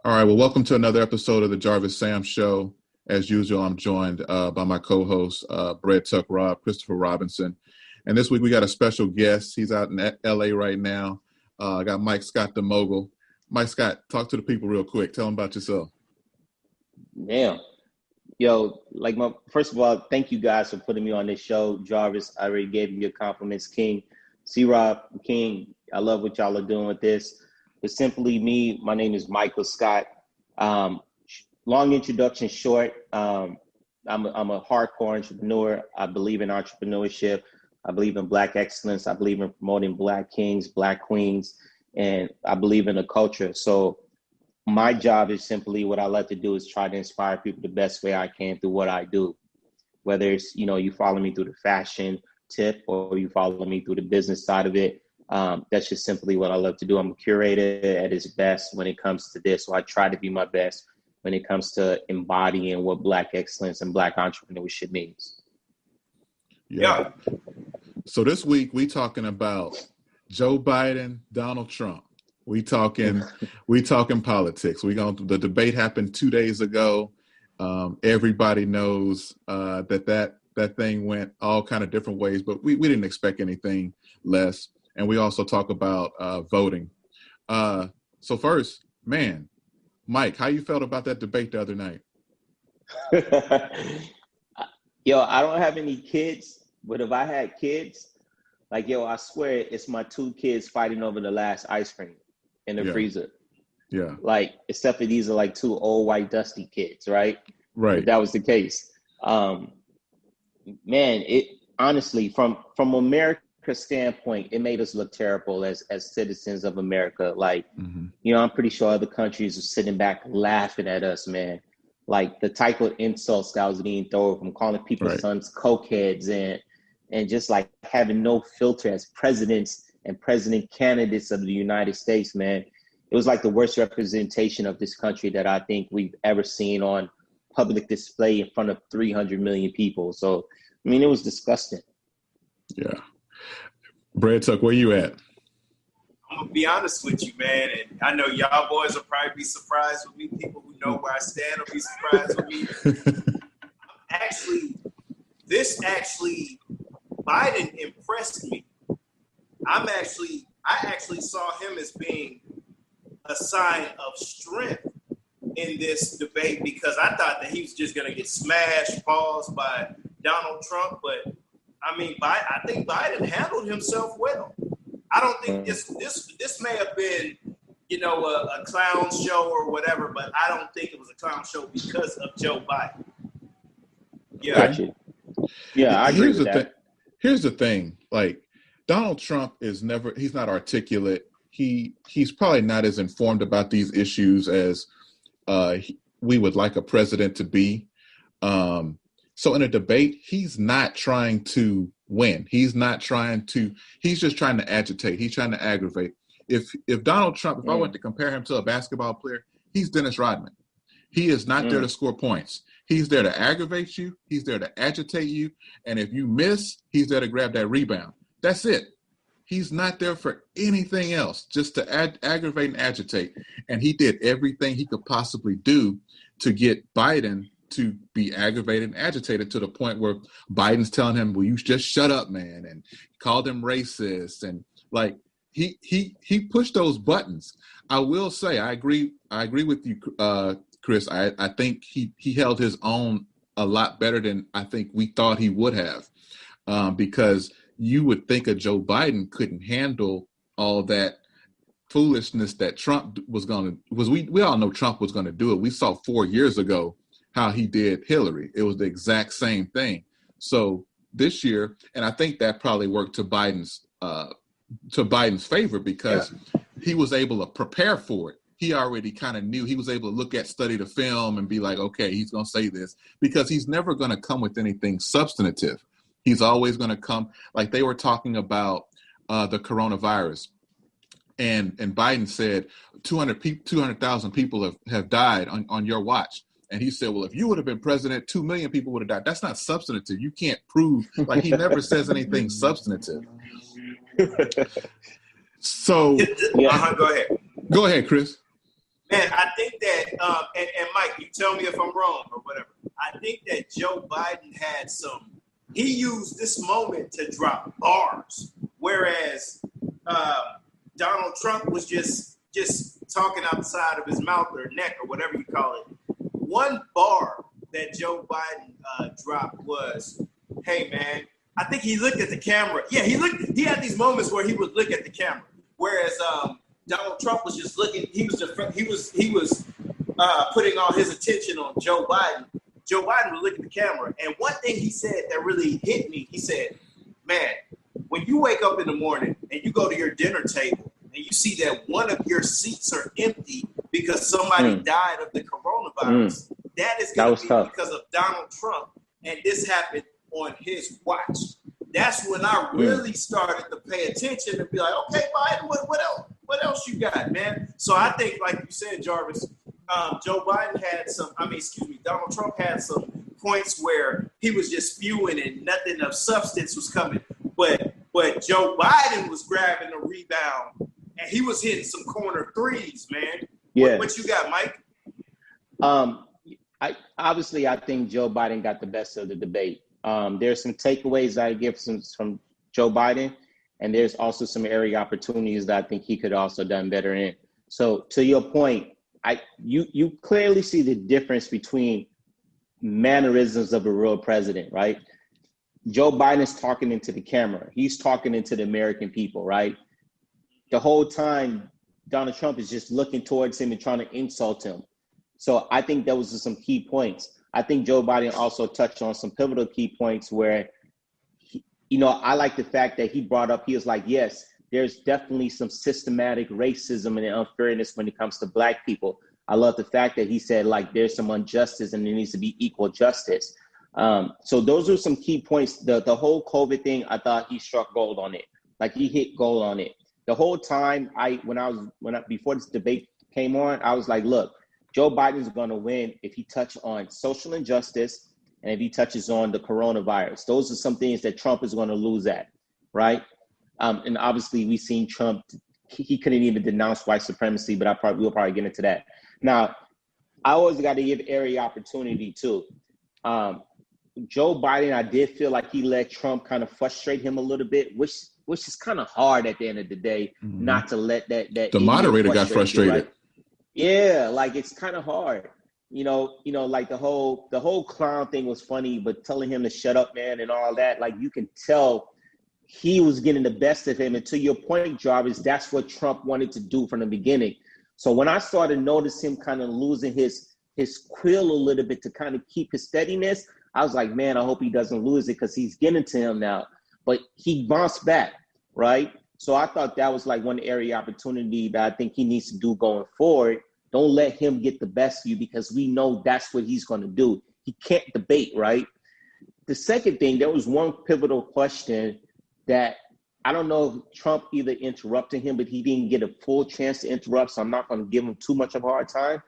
All right. Well, welcome to another episode of the Jarvis Sam Show. As usual, I'm joined by my co-host, Brett Tuck Rob, Christopher Robinson. And this week we got a special guest. He's out in LA right now. I got Mike Scott, the Mogul. Mike Scott, talk to the people real quick. Tell them about yourself. Damn. Yo, first of all, thank you guys for putting me on this show. Jarvis, I already gave you your compliments. King, C-Rob, King, I love what y'all are doing with this. But simply me, my name is Michael Scott. Long introduction short. I'm a hardcore entrepreneur. I believe in entrepreneurship. I believe in Black excellence. I believe in promoting Black kings, Black queens, and I believe in the culture. So my job is simply what I like to do is try to inspire people the best way I can through what I do. Whether it's, you follow me through the fashion tip or you follow me through the business side of it. That's just simply what I love to do. I'm a curator at its best when it comes to this. So I try to be my best when it comes to embodying what Black excellence and Black entrepreneurship means. Yeah. So this week we talking about Joe Biden, Donald Trump. We talking politics. The debate happened 2 days ago. Everybody knows that thing went all kind of different ways, but we didn't expect anything less. And we also talk about voting. So first, man, Mike, how you felt about that debate the other night? Yo, I don't have any kids, but if I had kids, I swear it's my two kids fighting over the last ice cream in the freezer. Yeah. Except for these are two old white dusty kids, right? Right. If that was the case. Man, it honestly, from America's standpoint, it made us look terrible as citizens of America. I'm pretty sure other countries are sitting back laughing at us, man. The type of insults that was being thrown from calling people's sons cokeheads and just having no filter as presidents and president candidates of the United States, man. It was the worst representation of this country that I think we've ever seen on public display in front of 300 million people. So, it was disgusting. Yeah. Brad Tuck, where you at? I'm going to be honest with you, man. And I know y'all boys will probably be surprised with me. People who know where I stand will be surprised with me. Biden impressed me. I actually saw him as being a sign of strength in this debate because I thought that he was just going to get smashed, paused by Donald Trump. But I think Biden handled himself well. I don't think this may have been, a clown show or whatever, but I don't think it was a clown show because of Joe Biden. Yeah. Gotcha. Yeah, I agree with that. Here's the thing, Donald Trump he's not articulate. He's probably not as informed about these issues as we would like a president to be. So in a debate, he's not trying to win. He's just trying to agitate. He's trying to aggravate. If Donald Trump, if I went to compare him to a basketball player, he's Dennis Rodman. He is not there to score points. He's there to aggravate you. He's there to agitate you. And if you miss, he's there to grab that rebound. That's it. He's not there for anything else, just to aggravate and agitate. And he did everything he could possibly do to get Biden to be aggravated and agitated to the point where Biden's telling him, "Well, you just shut up, man," and called him racist. And he pushed those buttons. I will say, I agree with you, Chris. I think he held his own a lot better than I think we thought he would have, because you would think a Joe Biden couldn't handle all that foolishness that Trump was going to. We all know Trump was going to do it. We saw 4 years ago how he did Hillary. It was the exact same thing. So this year, and I think that probably worked to Biden's favor because he was able to prepare for it. He already kind of knew. He was able to study the film and be like, okay, he's going to say this, because he's never going to come with anything substantive. He's always going to come, like they were talking about the coronavirus. And Biden said 200,000 people have died on your watch. And he said, well, if you would have been president, 2 million people would have died. That's not substantive. You can't prove, he never says anything substantive. So go ahead. Go ahead, Chris. Man, I think that, and Mike, you tell me if I'm wrong or whatever. I think that Joe Biden he used this moment to drop bars, whereas Donald Trump was just talking outside of his mouth or neck or whatever you call it. One bar that Joe Biden dropped was, "Hey man," I think he looked at the camera. Yeah, he had these moments where he would look at the camera, whereas Donald Trump was just looking. He was putting all his attention on Joe Biden. Joe Biden was looking at the camera, and one thing he said that really hit me. He said, "Man, when you wake up in the morning and you go to your dinner table and you see that one of your seats are empty because somebody died of the coronavirus, that is going to be tough because of Donald Trump, and this happened on his watch." That's when I really started to pay attention and be like, "Okay, Biden, what else? What else you got, man?" So I think, like you said, Jarvis, Donald Trump had some points where he was just spewing and nothing of substance was coming. But Joe Biden was grabbing the rebound and he was hitting some corner threes, man. Yeah. What you got, Mike? I think Joe Biden got the best of the debate. There's some takeaways I give from Joe Biden, and there's also some area opportunities that I think he could also done better in. So to your point, you clearly see the difference between mannerisms of a real president, right? Joe Biden is talking into the camera. He's talking into the American people, right? The whole time, Donald Trump is just looking towards him and trying to insult him. So I think those are some key points. I think Joe Biden also touched on some pivotal key points where, I like the fact that he brought up, he was like, yes, there's definitely some systematic racism and unfairness when it comes to Black people. I love the fact that he said, like, there's some injustice and there needs to be equal justice. So those are some key points. The whole COVID thing, I thought he struck gold on it. Like, he hit gold on it. The whole time, before this debate came on, I was like, look, Joe Biden's going to win if he touches on social injustice and if he touches on the coronavirus. Those are some things that Trump is going to lose at, right? And obviously, we've seen Trump, he couldn't even denounce white supremacy, but we'll probably get into that. Now, I always got to give area opportunity, too. Joe Biden, I did feel like he let Trump kind of frustrate him a little bit, which is kind of hard at the end of the day, not to let that the moderator got frustrated. You, right? Yeah, like it's kind of hard. Like the whole clown thing was funny, but telling him to shut up, man, and all that, like you can tell he was getting the best of him. And to your point, Jarvis, that's what Trump wanted to do from the beginning. So when I started to notice him kind of losing his quill a little bit to kind of keep his steadiness, I was like, man, I hope he doesn't lose it because he's getting to him now. But he bounced back, right? So I thought that was like one area opportunity that I think he needs to do going forward. Don't let him get the best of you because we know that's what he's going to do. He can't debate, right? The second thing, there was one pivotal question that I don't know if Trump either interrupted him, but he didn't get a full chance to interrupt, so I'm not going to give him too much of a hard time.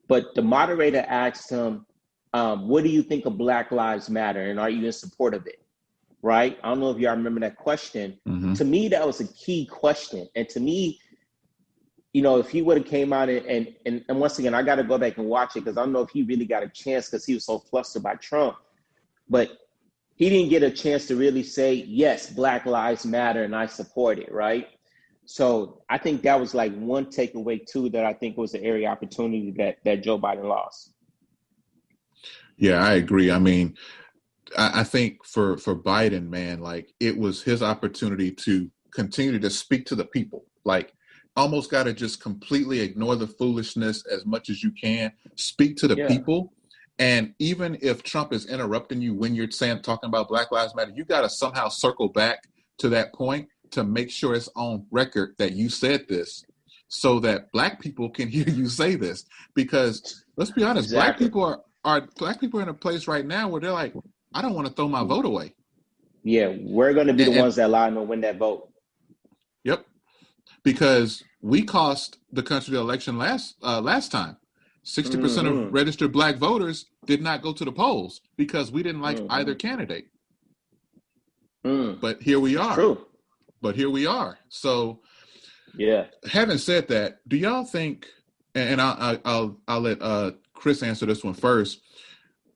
But the moderator asked him, what do you think of Black Lives Matter, and are you in support of it? Right? I don't know if y'all remember that question. Mm-hmm. To me, that was a key question. And to me, if he would have came out and once again, I got to go back and watch it because I don't know if he really got a chance because he was so flustered by Trump. But he didn't get a chance to really say, yes, Black Lives Matter, and I support it, right? So I think that was like one takeaway, too, that I think was an area opportunity that Joe Biden lost. Yeah, I agree. I mean, I think for Biden, man, like it was his opportunity to continue to speak to the people. Like almost got to just completely ignore the foolishness as much as you can, speak to the people. And even if Trump is interrupting you when you're talking about Black Lives Matter, you got to somehow circle back to that point to make sure it's on record that you said this so that Black people can hear you say this. Because let's be honest, exactly. Black people are in a place right now where they're like, I don't want to throw my vote away. Yeah, we're going to be the ones that allow him to win that vote. Yep, because we cost the country the election last time. 60% of registered Black voters did not go to the polls because we didn't like either candidate. But here we are. True. But here we are. So, yeah. Having said that, do y'all think and I'll let Chris answer this one first.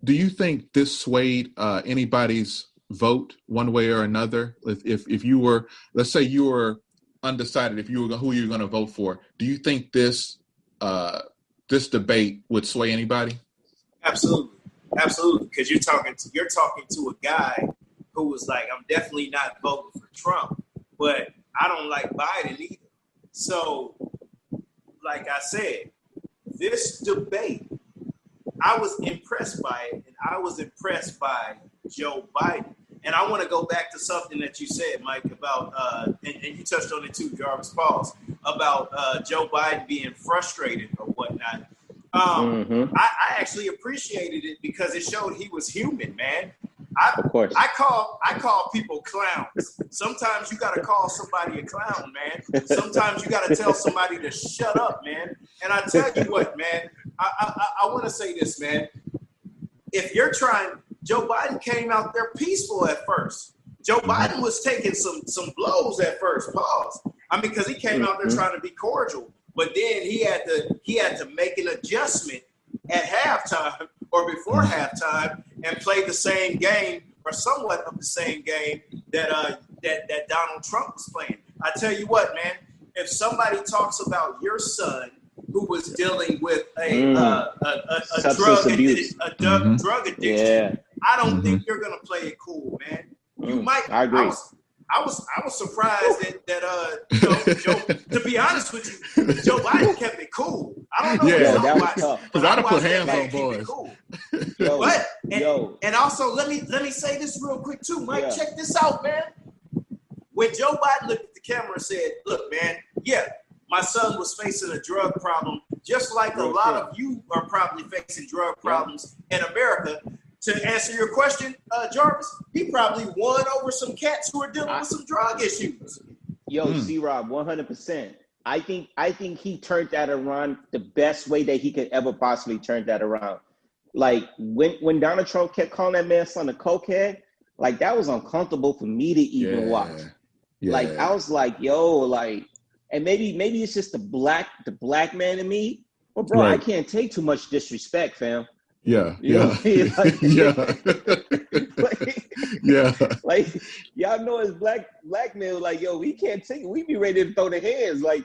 Do you think this swayed anybody's vote one way or another? If you were, let's say you were undecided if you were who you're going to vote for, do you think this debate would sway anybody? Absolutely, because you're talking to a guy who was like, I'm definitely not voting for Trump, but I don't like Biden either. So, like I said, this debate, I was impressed by it, and I was impressed by Joe Biden. And I want to go back to something that you said, Mike, about, and you touched on it too, Jarvis, pause, about Joe Biden being frustrated or whatnot. I actually appreciated it because it showed he was human, man. Of course. I call people clowns. Sometimes you got to call somebody a clown, man. Sometimes you got to tell somebody to shut up, man. And I tell you what, man, I want to say this, man. If you're trying, Joe Biden came out there peaceful at first. Joe Biden was taking some blows at first, pause. I mean, because he came out there trying to be cordial, but then he had to make an adjustment at halftime or before halftime and play the same game or somewhat of the same game that Donald Trump was playing. I tell you what, man, if somebody talks about your son who was dealing with a drug addiction, I don't think you're gonna play it cool, man. You might. I agree. I was surprised that Joe, to be honest with you, Joe Biden kept it cool. I don't know. Yeah, that was tough. Because I'd have put hands on boys. Cool. Yo, And also let me say this real quick too, Mike. Yeah. Check this out, man. When Joe Biden looked at the camera and said, "Look, man, yeah, my son was facing a drug problem, just like a lot of you are probably facing drug problems in America." To answer your question, Jarvis, he probably won over some cats who are dealing with some drug issues. Yo, C-Rob, 100%. I think he turned that around the best way that he could ever possibly turn that around. Like when Donald Trump kept calling that man son a cokehead, like that was uncomfortable for me to even watch. Yeah. Like I was like, yo, like, and maybe it's just the black man in me. But bro, I can't take too much disrespect, fam. Yeah. Like, yeah. Like y'all know as black men, like, yo, we can't take it. We be ready to throw the hands. Like,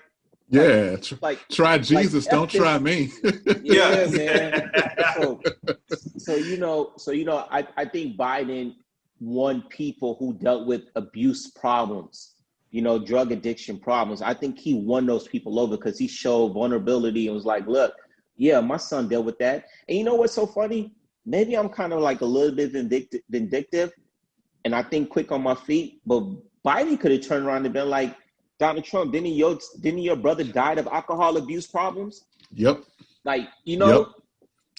yeah, try Jesus, don't try me. Yeah, man. So I think Biden won people who dealt with abuse problems, drug addiction problems. I think he won those people over because he showed vulnerability and was like, look, yeah, my son dealt with that. And you know what's so funny? Maybe I'm kind of like a little bit vindictive and I think quick on my feet, but Biden could have turned around and been like, Donald Trump, didn't your brother died of alcohol abuse problems? Yep. Like, Yep.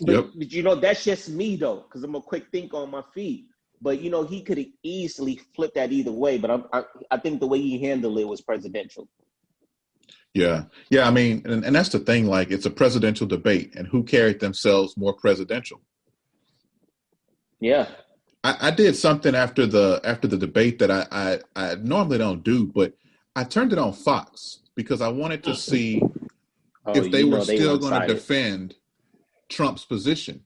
But that's just me though, because I'm a quick think on my feet. But he could have easily flipped that either way. But I think the way he handled it was presidential. Yeah. I mean, and that's the thing. Like, it's a presidential debate, and who carried themselves more presidential? Yeah. I did something after the debate that I normally don't do, but I turned it on Fox because I wanted to see if they were still going to defend Trump's position.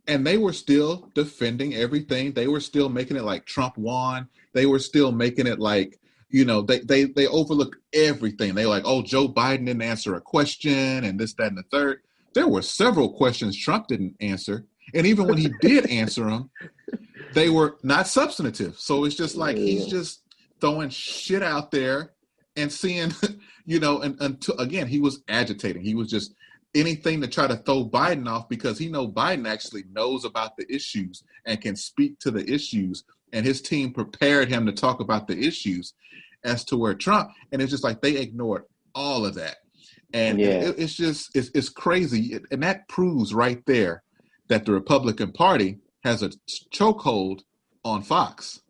And they were still defending everything. They were still making it like Trump won. They were still making it like, they overlooked everything. They were like, oh, Joe Biden didn't answer a question and this, that, and the third. There were several questions Trump didn't answer. And even when he did answer them, they were not substantive. So it's just like he's just throwing shit out there and seeing, and until, again, he was agitating. He was just anything to try to throw Biden off because he knows Biden actually knows about the issues and can speak to the issues. And his team prepared him to talk about the issues as to where Trump. And it's just like they ignored all of that. And it's crazy. And that proves right there that the Republican Party has a chokehold on Fox.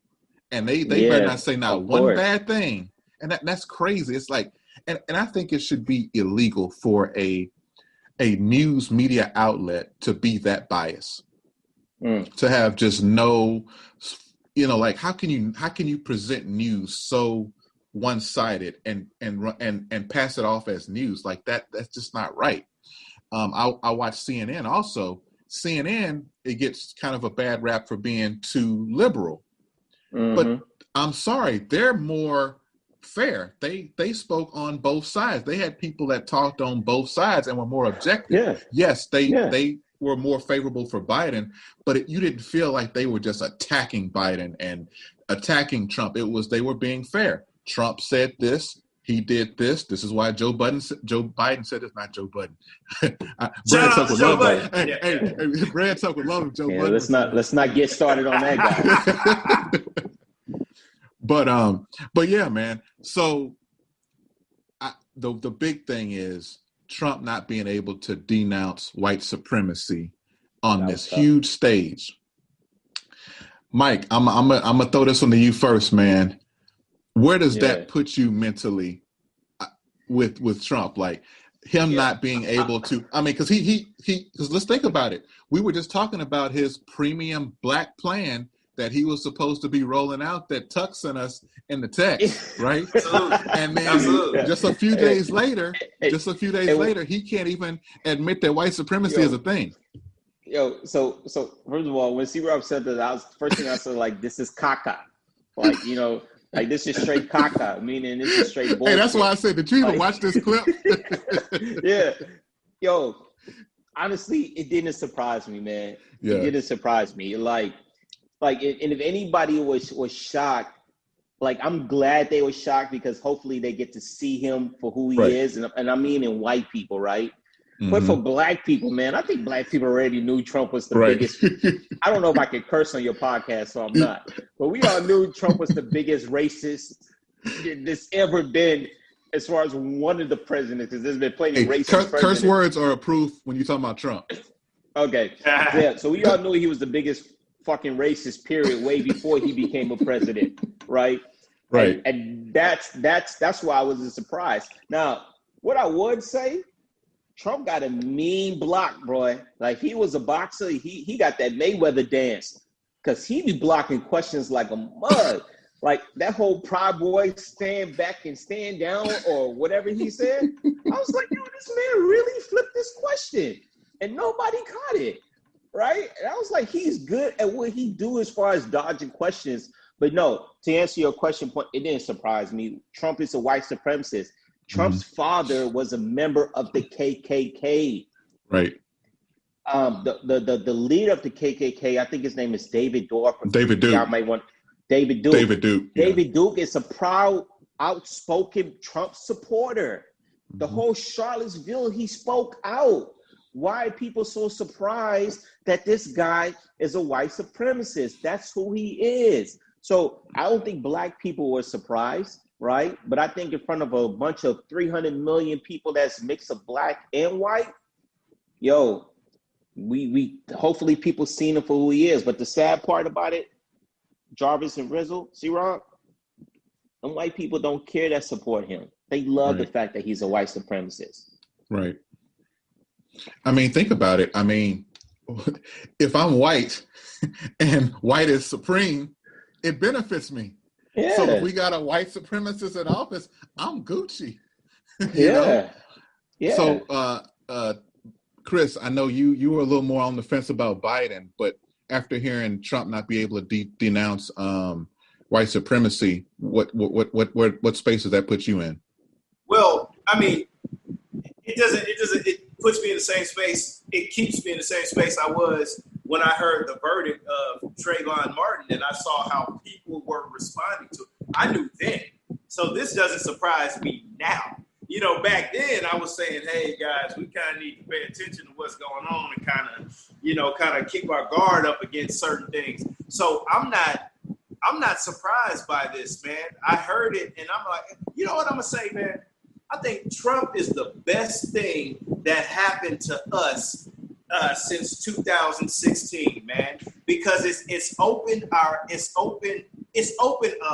And they better not say not one bad thing. And that's crazy. It's like, and I think it should be illegal for a news media outlet to be that biased, to have just no, like how can you present news so one-sided and pass it off as news like that? That's just not right. I watch CNN also. CNN, it gets kind of a bad rap for being too liberal. Mm-hmm. But I'm sorry, they're more fair. They spoke on both sides. They had people that talked on both sides and were more objective. Yeah. Yes, they were more favorable for Biden, but you didn't feel like they were just attacking Biden and attacking Trump. It was they were being fair. Trump said this. He did this. This is why Joe Biden said this. Not Joe Budden. Brad Tuck would love him. Hey, Brad Tuck would love him. Joe Budden. Let's not get started on that guy. But yeah, man. So the big thing is Trump not being able to denounce white supremacy on this huge stage. Mike, I'm gonna throw this one to you first, man. Where does that put you mentally with Trump? Like him not being able to, I mean, because because let's think about it. We were just talking about his premium black plan that he was supposed to be rolling out that Tuck sent us in the text, right? And then just a few days later, he can't even admit that white supremacy is a thing. So first of all, when C-Rob said that, first thing I said, like, this is caca. Like, like this is straight caca, meaning this is straight bullshit. Hey, that's why I said, did you even watch this clip? Yeah. Yo, honestly, it didn't surprise me, man. Yeah. It didn't surprise me. Like, and if anybody was shocked, like, I'm glad they were shocked because hopefully they get to see him for who he is. And I mean in white people, right? Mm-hmm. But for black people, man, I think black people already knew Trump was the biggest. I don't know if I can curse on your podcast, so I'm not. But we all knew Trump was the biggest racist there's ever been as far as one of the presidents, because there's been plenty of racist presidents. Curse words are approved when you're talking about Trump. Okay. Yeah, so we all knew he was the biggest fucking racist, period, way before he became a president, right? Right. And that's why I was surprised. Now, what I would say, Trump got a mean block, bro. Like, he was a boxer. He got that Mayweather dance because he be blocking questions like a mug. Like, that whole Proud Boy stand back and stand down or whatever he said. I was like, yo, this man really flipped this question. And nobody caught it, right? And I was like, he's good at what he do as far as dodging questions. But no, to answer your question point, it didn't surprise me. Trump is a white supremacist. Trump's father was a member of the KKK. Right. The leader of the KKK, I think his name is David Duke. David Duke. Y'all might want David Duke. David Duke is a proud, outspoken Trump supporter. The whole Charlottesville, he spoke out. Why are people so surprised that this guy is a white supremacist? That's who he is. So I don't think black people were surprised. Right? But I think in front of a bunch of 300 million people that's mixed of black and white, yo, we hopefully people seen him for who he is. But the sad part about it, Jarvis and Rizzle, C-Rob, and white people don't care that support him. They love the fact that he's a white supremacist. Right. I mean, think about it. I mean, if I'm white and white is supreme, it benefits me. Yeah. So if we got a white supremacist in office, I'm Gucci. you know? Yeah. So, Chris, I know you were a little more on the fence about Biden, but after hearing Trump not be able to denounce white supremacy, what space does that put you in? Well, I mean, it puts me in the same space. It keeps me in the same space I was when I heard the verdict of Trayvon Martin and I saw how people were responding to it. I knew then. So this doesn't surprise me now. Back then I was saying, hey guys, we kind of need to pay attention to what's going on and kind of keep our guard up against certain things. So I'm not surprised by this, man. I heard it and I'm like, you know what I'm gonna say, man? I think Trump is the best thing that happened to us since 2016, man, because it's opened a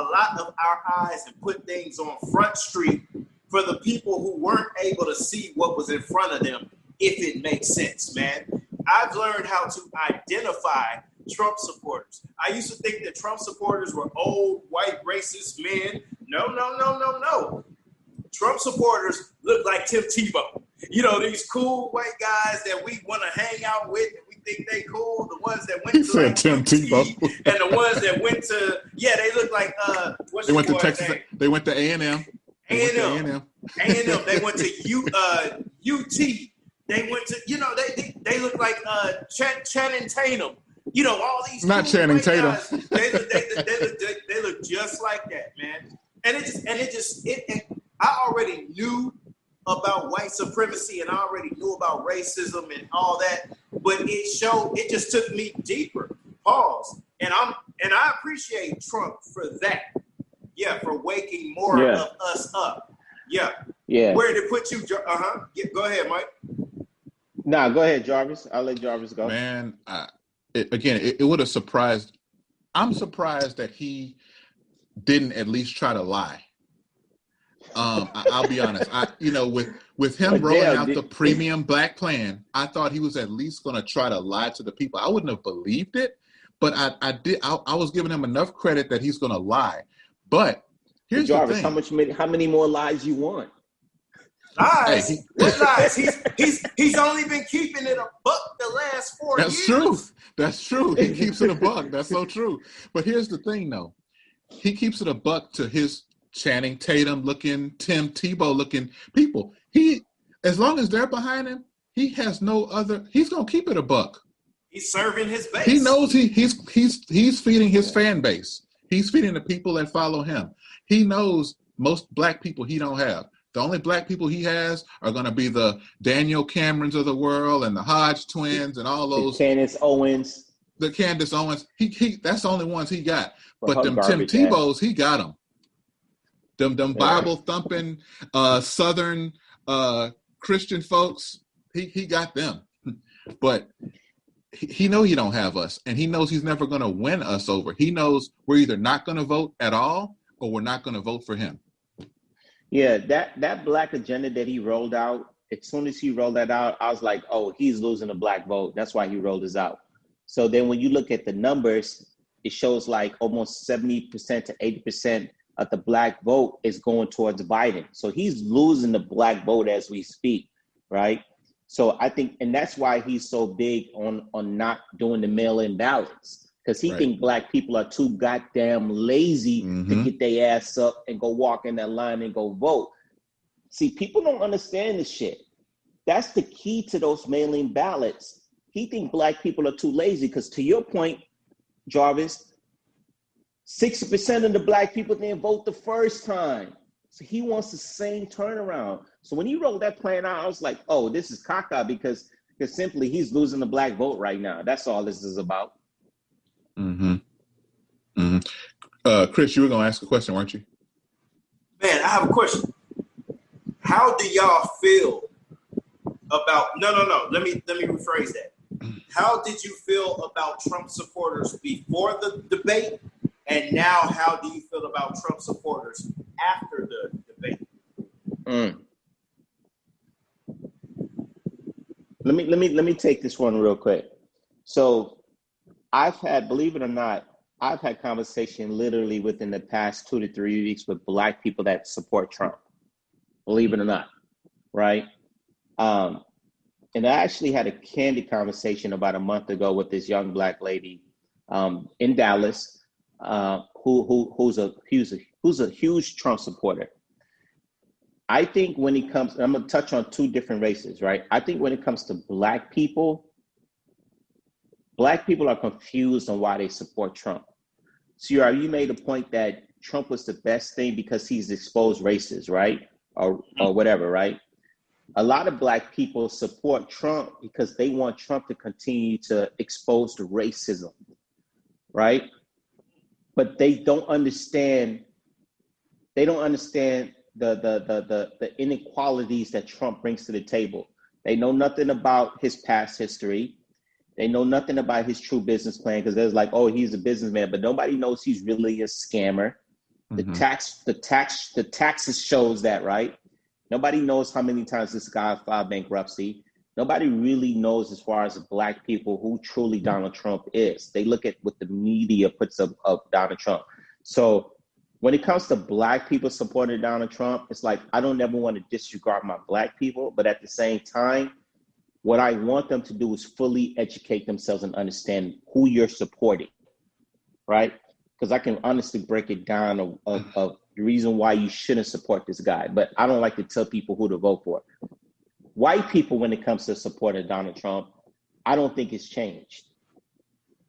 lot of our eyes and put things on Front Street for the people who weren't able to see what was in front of them, if it makes sense, man. I've learned how to identify Trump supporters. I used to think that Trump supporters were old, white, racist men. No. Trump supporters look like Tim Tebow. You know, these cool white guys that we want to hang out with and we think they cool, the ones that went He to said like Tim UT, Tebow. and the ones that went to, they look like, what's They your went to boy's Texas. name? They went to A&M. A&M. They went to UT. They went to, they look like Channing Tatum. You know, all these Not cool Channing white Tatum. guys, they look just like that, man. I already knew about white supremacy and I already knew about racism and all that, but it just took me deeper. Pause. And I appreciate Trump for that. Yeah, for waking more of us up. Yeah. Yeah. Where did it put you? Go ahead, Mike. Nah, go ahead, Jarvis. I'll let Jarvis go. Man, it would have surprised. I'm surprised that he didn't at least try to lie. I'll be honest. With him rolling out the premium black plan, I thought he was at least going to try to lie to the people. I wouldn't have believed it, but I did. I was giving him enough credit that he's going to lie. But here's Jarvis, the thing. how many more lies you want? Lies? Hey, What lies? He's only been keeping it a buck the last 4 years. That's true. That's true. He keeps it a buck. That's so true. But here's the thing, though. He keeps it a buck to his Channing Tatum looking, Tim Tebow looking people. As long as they're behind him, he has no other. He's gonna keep it a buck. He's serving his base. He knows he's feeding his fan base. He's feeding the people that follow him. He knows most black people he don't have. The only black people he has are going to be the Daniel Camerons of the world and the Hodge twins and all those. The Candace Owens. That's the only ones he got. But them Tim garbage Tebows, he got them. Them Bible thumping Southern Christian folks, he got them. But he knows he don't have us, and he knows he's never going to win us over. He knows we're either not going to vote at all or we're not going to vote for him. Yeah, that black agenda that he rolled out, as soon as he rolled that out, I was like, oh, he's losing the black vote. That's why he rolled this out. So then when you look at the numbers, it shows like almost 70% to 80% of the black vote is going towards Biden. So he's losing the black vote as we speak, right? So I think, and that's why he's so big on not doing the mail-in ballots. Because he thinks black people are too goddamn lazy to get their ass up and go walk in that line and go vote. See, people don't understand this shit. That's the key to those mail-in ballots. He thinks black people are too lazy because, to your point, Jarvis, 60% of the black people didn't vote the first time. So he wants the same turnaround. So when he rolled that plan out, I was like, oh, this is caca because simply he's losing the black vote right now. That's all this is about. Chris, you were going to ask a question, weren't you? Man, I have a question. How do y'all feel about? No. Let me rephrase that. How did you feel about Trump supporters before the debate, and now how do you feel about Trump supporters after the debate? Let me take this one real quick. So I've had, believe it or not, I've had conversation literally within the past 2 to 3 weeks with black people that support Trump, believe it or not, right? And I actually had a candid conversation about a month ago with this young black lady in Dallas who's a huge Trump supporter. I think when it comes, I'm going to touch on two different races, right? I think when it comes to black people are confused on why they support Trump. So you made a point that Trump was the best thing because he's exposed races, right? Or whatever, right? A lot of black people support Trump because they want Trump to continue to expose the racism, right? But they don't understand the inequalities that Trump brings to the table. They know nothing about his past history. They know nothing about his true business plan because there's like, oh, he's a businessman, but nobody knows he's really a scammer. The taxes shows that, right? Nobody knows how many times this guy filed bankruptcy. Nobody really knows, as far as black people, who truly Donald Trump is. They look at what the media puts up of Donald Trump. So when it comes to black people supporting Donald Trump, it's like I don't ever want to disregard my black people, but at the same time, what I want them to do is fully educate themselves and understand who you're supporting, right? Because I can honestly break it down of the reason why you shouldn't support this guy, but I don't like to tell people who to vote for. White people, when it comes to supporting Donald Trump, I don't think it's changed.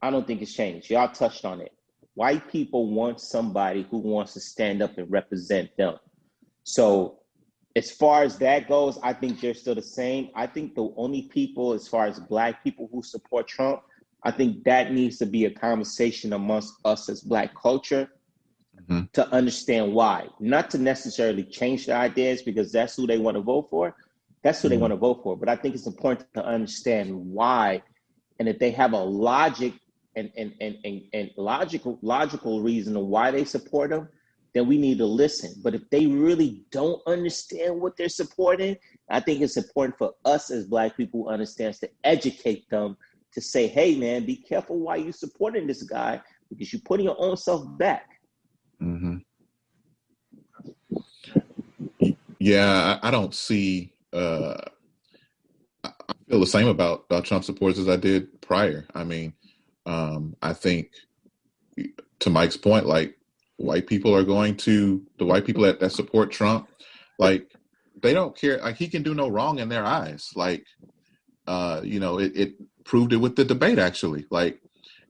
Y'all touched on it. White people want somebody who wants to stand up and represent them. So as far as that goes, I think they're still the same. I think the only people, as far as black people who support Trump, I think that needs to be a conversation amongst us as black culture to understand why. Not to necessarily change the ideas because that's who they want to vote for. That's who they want to vote for. But I think it's important to understand why, and if they have a logic and logical reason of why they support them, then we need to listen. But if they really don't understand what they're supporting, I think it's important for us as black people who understands to educate them to say, hey, man, be careful why you're supporting this guy because you're putting your own self back. Mm-hmm. Yeah, I don't see, I feel the same about Trump supporters as I did prior. I mean, I think to Mike's point, like, white people are going to, the white people that support Trump, like, they don't care. Like, he can do no wrong in their eyes. Like, it proved it with the debate, actually. Like,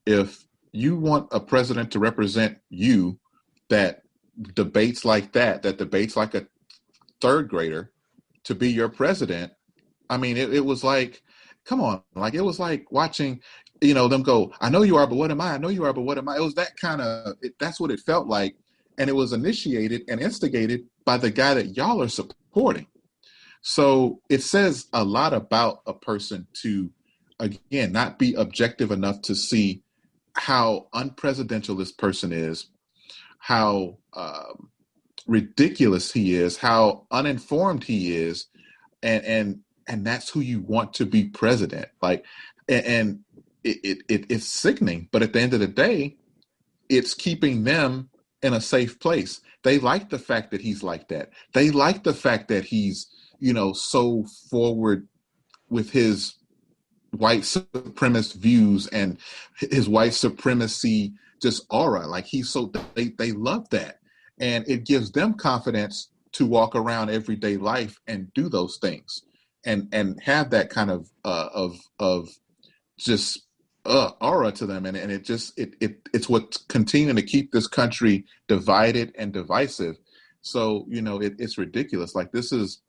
if you want a president to represent you that debates like that debates like a third grader to be your president, I mean, it was like, come on. Like, it was like watching, them go, I know you are, but what am I? I know you are, but what am I? It was that kind of, that's what it felt like. And it was initiated and instigated by the guy that y'all are supporting. So it says a lot about a person to, again, not be objective enough to see how unpresidential this person is, how ridiculous he is, how uninformed he is, and that's who you want to be president. Like, and it's sickening, but at the end of the day, it's keeping them in a safe place. They like the fact that he's like that. They like the fact that he's, so forward with his white supremacist views and his white supremacy just aura. Like, they love that. And it gives them confidence to walk around everyday life and do those things and have that kind of just aura to them, and it's what's continuing to keep this country divided and divisive. So it's ridiculous. Like, this is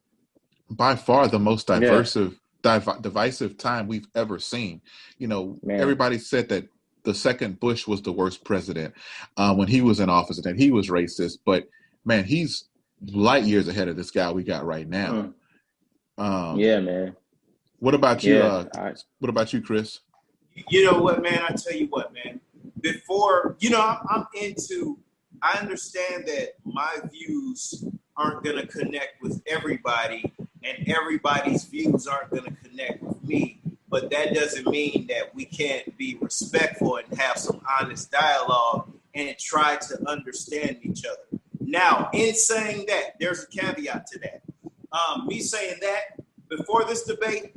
by far the most divisive time we've ever seen. Everybody said that the second Bush was the worst president when he was in office and that he was racist, but man, he's light years ahead of this guy we got right now. Man. What about you? What about you, Chris? You know what, man? I tell you what, man. Before, I understand that my views aren't going to connect with everybody, and everybody's views aren't going to connect with me. But that doesn't mean that we can't be respectful and have some honest dialogue and try to understand each other. Now, in saying that, there's a caveat to that. Me saying that, before this debate,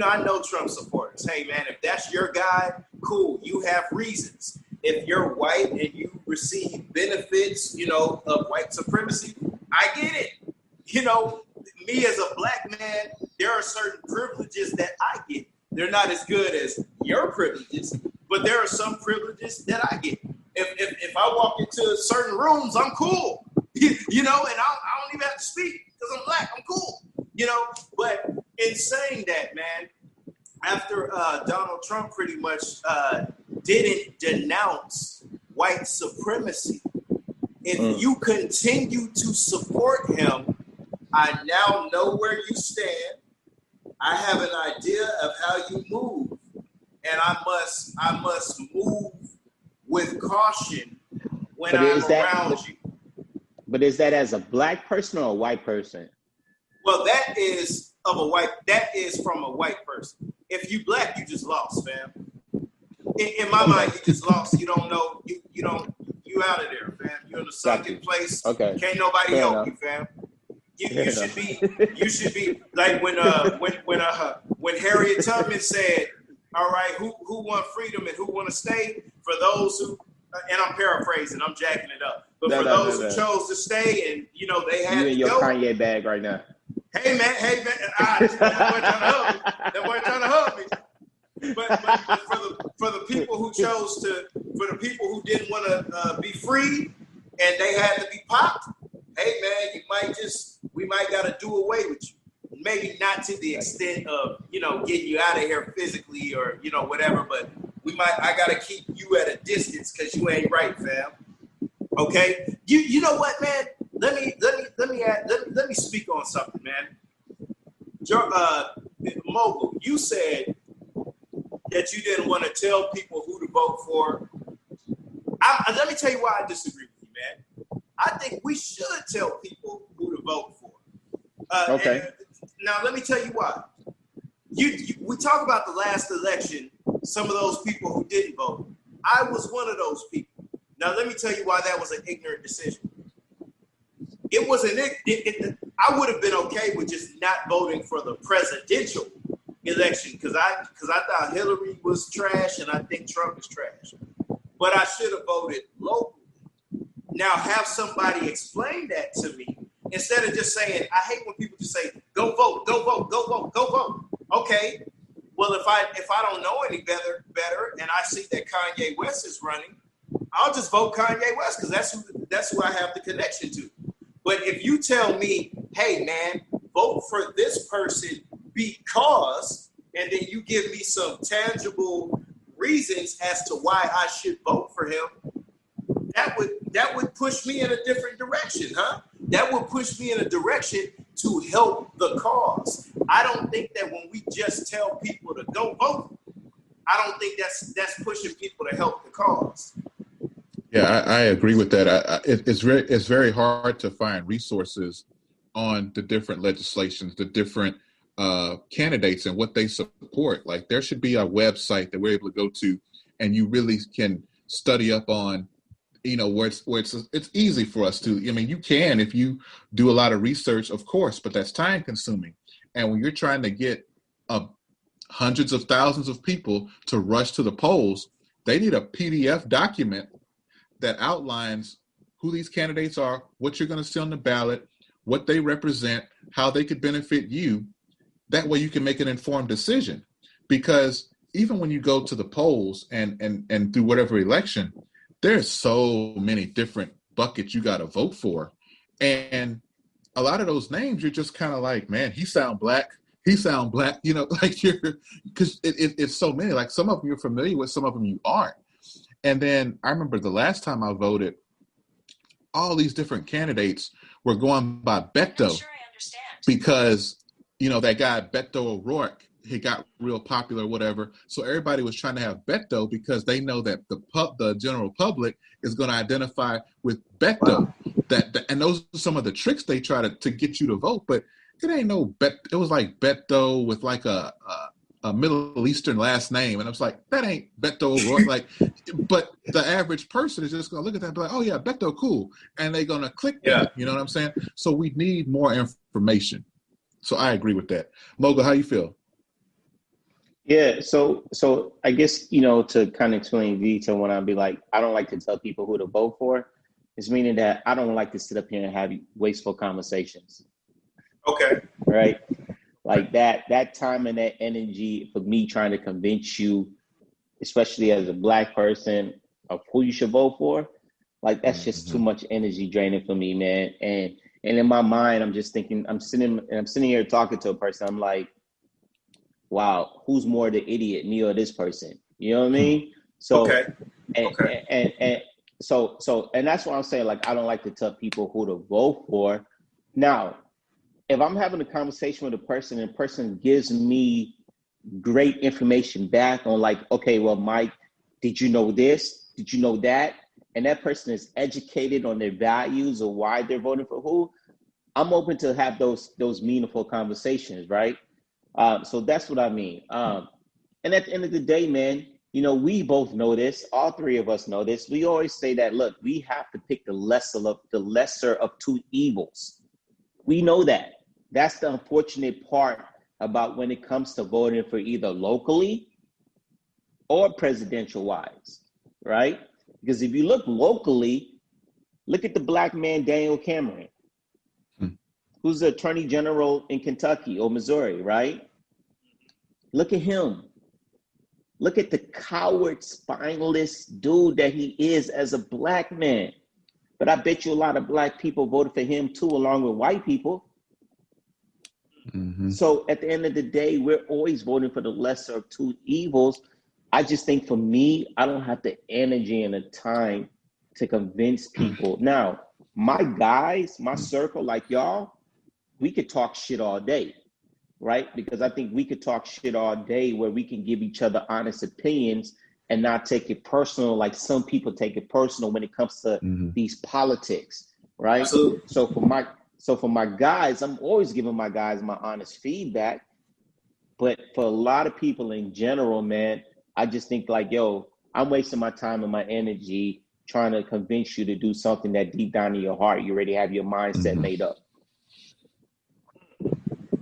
I know Trump supporters. Hey, man, if that's your guy, cool. You have reasons. If you're white and you receive benefits, of white supremacy, I get it. Me as a black man, there are certain privileges that I get. They're not as good as your privileges, but there are some privileges that I get. If I walk into certain rooms, I'm cool, and I don't even have to speak because I'm black. I'm cool, But in saying that, man, after Donald Trump pretty much didn't denounce white supremacy, if you continue to support him, I now know where you stand. I have an idea of how you move, and I must move with caution when I'm around you. But is that as a black person or a white person? Well, that is from a white person. If you black, you just lost, fam. In my mind, you just lost. You don't know. You out of there, fam. You're in a sunken place. Okay. Can't nobody Fair help enough. you, fam. You Fair should be like when Harriet Tubman said, "All right, who want freedom and who want to stay? For those who," and I'm paraphrasing, I'm jacking it up, but for those who chose to stay and they had you in to your go. Kanye bag right now. Hey man, that boy trying to hug me. But for the people who chose to, for the people who didn't want to be free and they had to be popped, hey man, we might got to do away with you. Maybe not to the extent of getting you out of here physically or whatever, but I got to keep you at a distance because you ain't right, fam. Okay, you know what, man? Let me speak on something, man. Mogul, you said that you didn't want to tell people who to vote for. Let me tell you why I disagree with you, man. I think we should tell people who to vote for. Okay. Now, let me tell you why. We talk about the last election, some of those people who didn't vote. I was one of those people. Now, let me tell you why that was an ignorant decision. It was I would have been okay with just not voting for the presidential election because I thought Hillary was trash and I think Trump is trash. But I should have voted locally. Now have somebody explain that to me instead of just saying, I hate when people just say, go vote, go vote, go vote, go vote. Okay. Well, if I don't know any better and I see that Kanye West is running, I'll just vote Kanye West because that's who I have the connection to. But if you tell me, hey man, vote for this person because, and then you give me some tangible reasons as to why I should vote for him, that would push me in a different direction, huh? That would push me in a direction to help the cause. I don't think that when we just tell people to go vote, I don't think that's pushing people to help the cause. Yeah, I agree with that. It's very hard to find resources on the different legislations, the different candidates and what they support. Like there should be a website that we're able to go to, and you really can study up on, where it's easy for us to. I mean, you can if you do a lot of research, of course, but that's time consuming. And when you're trying to get hundreds of thousands of people to rush to the polls, they need a PDF document that outlines who these candidates are, what you're going to see on the ballot, what they represent, how they could benefit you. That way you can make an informed decision. Because even when you go to the polls and do whatever election, there's so many different buckets you got to vote for. And a lot of those names, you're just kind of like, man, he sound black, like because it's so many. Like some of them you're familiar with, some of them you aren't. And then I remember the last time I voted, all these different candidates were going by Beto. Sure, I understand. Because, that guy Beto O'Rourke, he got real popular or whatever. So everybody was trying to have Beto because they know that the general public is going to identify with Beto. Wow. And those are some of the tricks they try to get you to vote. But it ain't no Bet. It was like Beto with like a Middle Eastern last name. And I was like, that ain't Beto O'Rourke. But the average person is just going to look at that and be like, oh yeah, Beto, cool. And they're going to click that. You know what I'm saying? So we need more information. So I agree with that. Mogul, how you feel? Yeah, so I guess, to kind of explain detail when I be like, I don't like to tell people who to vote for, it's meaning that I don't like to sit up here and have wasteful conversations. Okay. Right? Like that time and that energy for me trying to convince you, especially as a black person, of who you should vote for, like that's just too much energy draining for me, man. And in my mind, I'm just thinking, I'm sitting here talking to a person. I'm like, wow, who's more the idiot, me or this person? You know what I mean? So, okay. And so that's why I'm saying, like, I don't like to tell people who to vote for. Now, if I'm having a conversation with a person and the person gives me great information back on like, okay, well, Mike, did you know this? Did you know that? And that person is educated on their values or why they're voting for who, I'm open to have those meaningful conversations, right? So that's what I mean. And at the end of the day, man, we both know this. All three of us know this. We always say that, look, we have to pick the lesser of two evils. We know that. That's the unfortunate part about when it comes to voting for either locally or presidential wise, right? Because if you look locally, look at the black man, Daniel Cameron, who's the attorney general in Kentucky or Missouri, right? Look at him. Look at the coward, spineless dude that he is as a black man. But I bet you a lot of black people voted for him too, along with white people. Mm-hmm. So at the end of the day, we're always voting for the lesser of two evils. I just think for me, I don't have the energy and the time to convince people. Now, my guys, my circle, like y'all, we could talk shit all day, right? Because I think we could talk shit all day where we can give each other honest opinions and not take it personal like some people take it personal when it comes to these politics, right? Absolutely. So for my guys, I'm always giving my guys my honest feedback. But for a lot of people in general, man, I just think like, yo, I'm wasting my time and my energy trying to convince you to do something that deep down in your heart, you already have your mindset made up.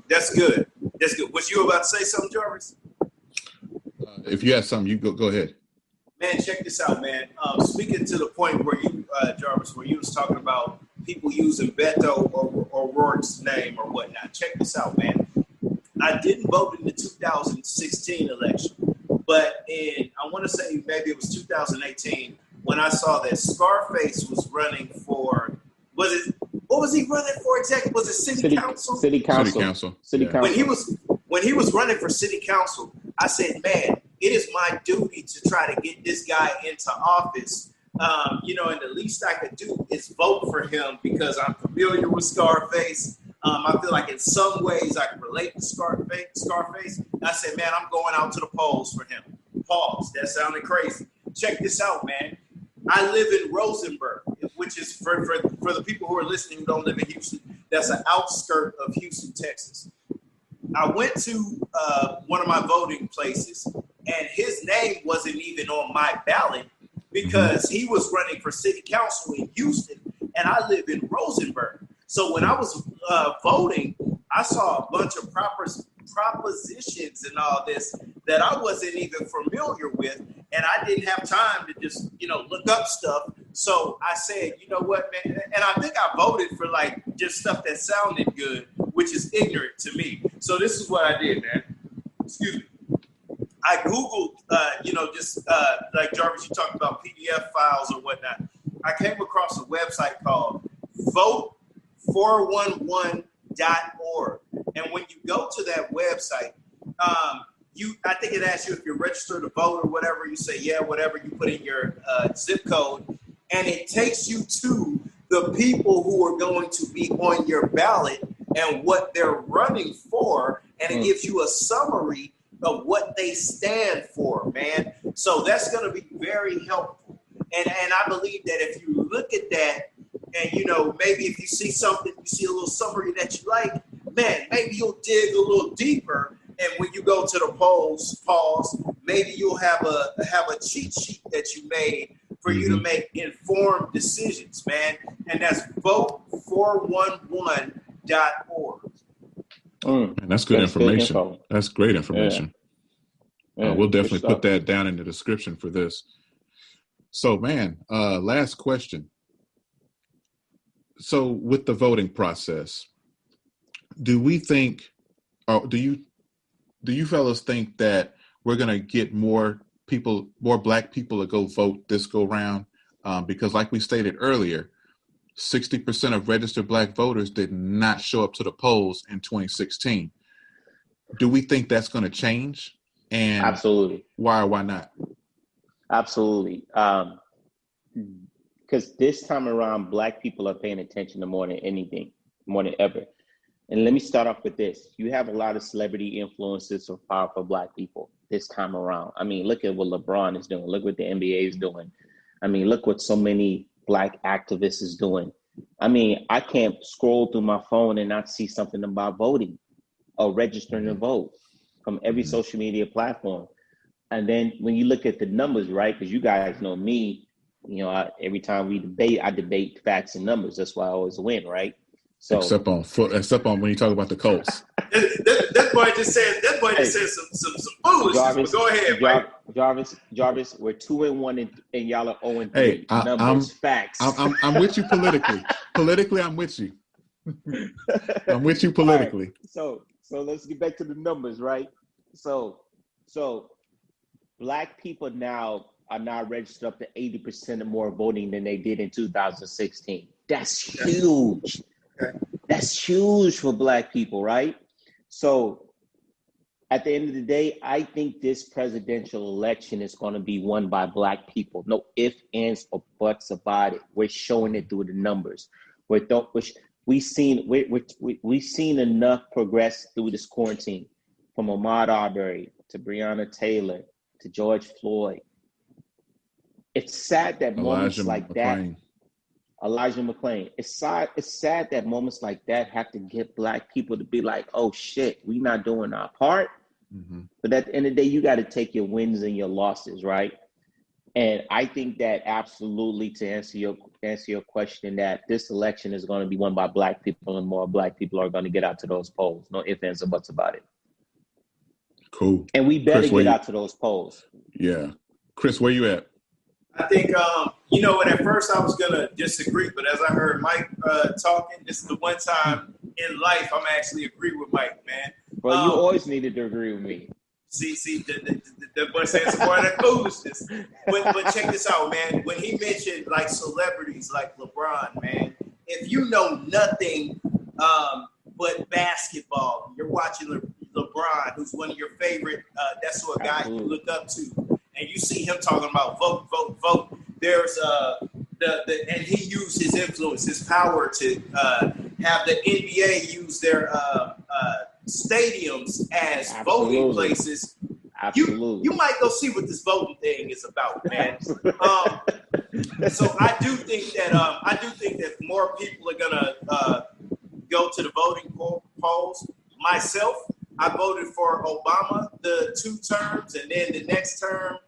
That's good. That's good. Was you about to say something, Jarvis? If you have something, you go ahead. Man, check this out, man. Speaking to the point where you, Jarvis, where you was talking about people using Beto or Rourke's name or whatnot. Check this out, man. I didn't vote in the 2016 election, but I want to say maybe it was 2018 when I saw that Scarface was running for, what was he running for exactly? Was it city council? City council. When he was running for city council, I said, man, it is my duty to try to get this guy into office. And the least I could do is vote for him because I'm familiar with Scarface. I feel like in some ways I can relate to Scarface. I said, man, I'm going out to the polls for him. Pause. That sounded crazy. Check this out, man. I live in Rosenberg, which is for the people who are listening who don't live in Houston, that's an outskirt of Houston, Texas. I went to one of my voting places, and his name wasn't even on my ballot because he was running for city council in Houston, and I live in Rosenberg. So when I was voting, I saw a bunch of propositions and all this that I wasn't even familiar with, and I didn't have time to just, look up stuff. So I said, you know what, man? And I think I voted for like just stuff that sounded good, which is ignorant to me. So this is what I did, man. Excuse me. I Googled, like Jarvis, you talked about PDF files or whatnot. I came across a website called vote411.org. And when you go to that website, I think it asks you if you're registered to vote or whatever. You say, yeah, whatever. You put in your zip code, and it takes you to the people who are going to be on your ballot and what they're running for, and it gives you a summary of what they stand for, man. So that's going to be very helpful. And I believe that if you look at that and, maybe if you see something, you see a little summary that you like, man, maybe you'll dig a little deeper. And when you go to the polls, maybe you'll have a cheat sheet that you made for you to make informed decisions, man. And that's vote411.org. And that's good information. That's great information. Yeah. We'll definitely put that down in the description for this. So, man, last question. So with the voting process, do we think, or do you fellas think that we're going to get more black people to go vote this go round? Because like we stated earlier, 60% of registered black voters did not show up to the polls in 2016. Do we think that's going to change? And absolutely. Why or why not? Absolutely. Because this time around, black people are paying attention to more than anything, more than ever. And let me start off with this. You have a lot of celebrity influences of powerful black people this time around. I mean, look at what LeBron is doing. Look what the NBA is doing. I mean, look what so many black activists is doing. I mean, I can't scroll through my phone and not see something about voting or registering to vote from every social media platform. And then when you look at the numbers, right? Because you guys know me, every time we debate, I debate facts and numbers. That's why I always win, right? So except on when you talk about the Colts. That boy just said some foolishness. But go ahead, Mike. Jarvis, we're 2-1 and y'all are 0-3. Hey, numbers, facts. I'm with you politically. Politically, I'm with you. I'm with you politically. Right. So let's get back to the numbers, right? So Black people now are now registered up to 80% or more voting than they did in 2016. That's huge. Okay. That's huge for Black people, right? So at the end of the day, I think this presidential election is going to be won by Black people. No ifs, ands, or buts about it. We're showing it through the numbers. We've seen enough progress through this quarantine, from Ahmaud Arbery to Breonna Taylor to George Floyd. It's sad that moments like that. Elijah McClain. It's sad that moments like that have to get Black people to be like, oh shit, we're not doing our part. Mm-hmm. But at the end of the day, you got to take your wins and your losses, right? And I think that absolutely, to answer your question, that this election is going to be won by Black people, and more Black people are going to get out to those polls. No ifs, ands, or buts about it. Cool. And we better get out to those polls. Yeah. Chris, where you at? I think, and at first I was going to disagree, but as I heard Mike talking, this is the one time in life I'm actually agree with Mike, man. Well, you always needed to agree with me. See, the boy saying some more of that foolishness. But check this out, man. When he mentioned like celebrities like LeBron, man, if you know nothing but basketball, you're watching LeBron, who's one of your favorite, that's who a guy you look up to, and you see him talking about vote. There's and he used his influence, his power to have the NBA use their stadiums as voting places. Absolutely. You might go see what this voting thing is about, man. So I do think that more people are gonna go to the voting polls. Myself, I voted for Obama the 2 terms, and then the next term,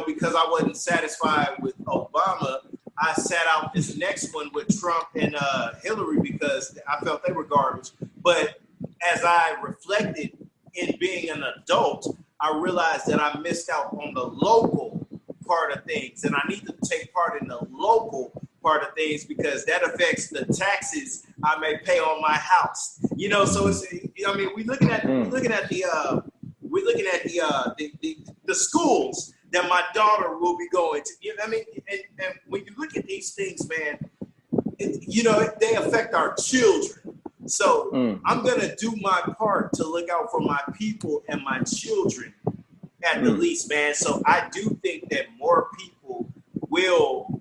because I wasn't satisfied with Obama, I sat out this next one with Trump and Hillary because I felt they were garbage. But as I reflected in being an adult, I realized that I missed out on the local part of things, and I need to take part in the local part of things because that affects the taxes I may pay on my house. So it's, we're looking at the schools that my daughter will be going to. And when you look at these things, man, they affect our children. So I'm going to do my part to look out for my people and my children at the least, man. So I do think that more people will